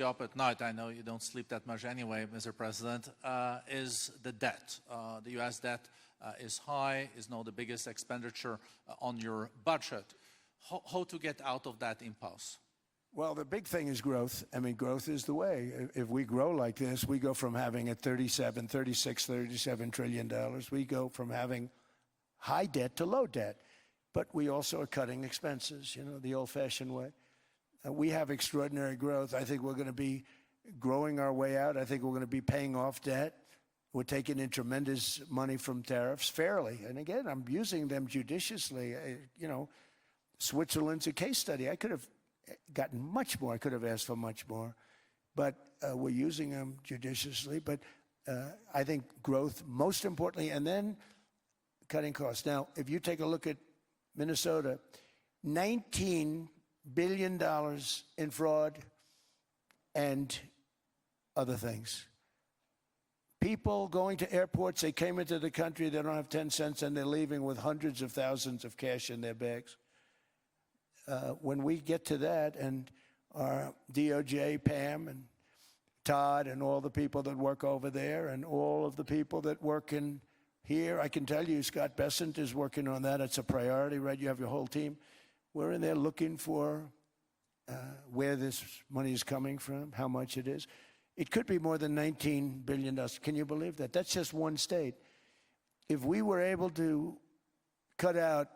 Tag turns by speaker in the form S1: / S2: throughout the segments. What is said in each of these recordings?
S1: Up at night, I know you don't sleep that much anyway, Mr. President, is the debt. The U.S. debt is high, is now the biggest expenditure on your budget. How to get out of that impasse?
S2: Well, the big thing is growth. I mean, growth is the way. If we grow like this, we go from having at $37 trillion. We go from having high debt to low debt. But we also are cutting expenses, you know, the old-fashioned way. We have extraordinary growth. I think we're going to be growing our way out. I think we're going to be paying off debt. We're taking in tremendous money from tariffs fairly. And again, I'm using them judiciously. You know, Switzerland's a case study. I could have gotten much more. I could have asked for much more. But we're using them judiciously. But I think growth, most importantly, and then cutting costs. Now, if you take a look at Minnesota, $19 billion in fraud and other things. People going to airports, they came into the country, they don't have 10 cents, and they're leaving with hundreds of thousands of cash in their bags. When we get to that, and our DOJ, Pam, and Todd, and all the people that work over there, and all of the people that work in here, I can tell you, Scott Bessent is working on that. It's a priority, right? You have your whole team. We're in there looking for where this money is coming from, how much it is. It could be more than $19 billion. Can you believe that? That's just one state. If we were able to cut out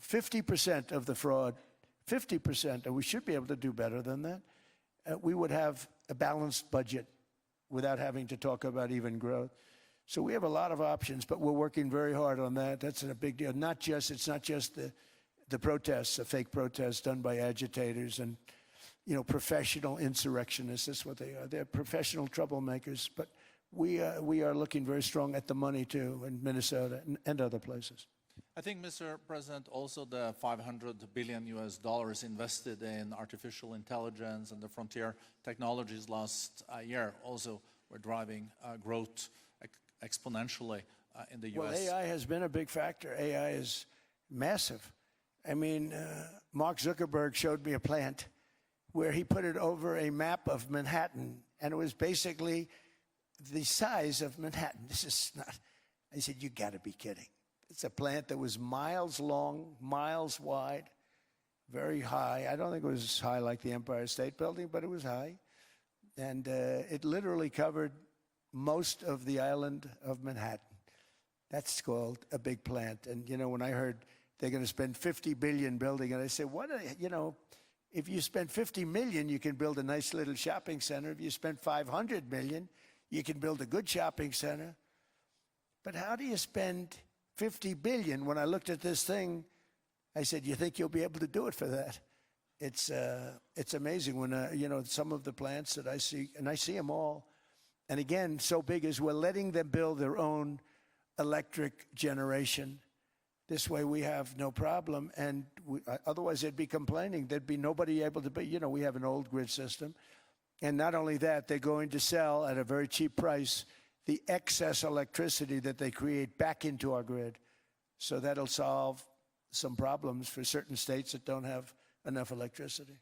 S2: 50% of the fraud, 50%, and we should be able to do better than that, we would have a balanced budget without having to talk about even growth. So we have a lot of options, but we're working very hard on that. That's a big deal. It's not just the protests, the fake protests done by agitators and, you know, professional insurrectionists. That's what they are. They're professional troublemakers. But we are looking very strong at the money, too, in Minnesota and other places.
S1: I think, Mr. President, also the $500 billion invested in artificial intelligence and the frontier technologies last year also were driving growth exponentially in the U.S.
S2: Well, AI has been a big factor. AI is massive. I mean, Mark Zuckerberg showed me a plant where he put it over a map of Manhattan, and it was basically the size of Manhattan. This is not, I said, you got to be kidding. It's a plant that was miles long, miles wide, very high. I don't think it was as high like the Empire State Building, but it was high. And it literally covered most of the island of Manhattan. That's called a big plant. And, you know, when I heard they're going to spend $50 billion building it, I said, what, you know, if you spend $50 million, you can build a nice little shopping center. If you spend $500 million, you can build a good shopping center. But how do you spend $50 billion? When I looked at this thing, I said, you think you'll be able to do it for that? It's amazing when, you know, some of the plants that I see, and I see them all, and again, so big as we're letting them build their own electric generation. This way we have no problem, and otherwise they'd be complaining. There'd be nobody able to be, you know, we have an old grid system. And not only that, they're going to sell at a very cheap price the excess electricity that they create back into our grid. So that'll solve some problems for certain states that don't have enough electricity.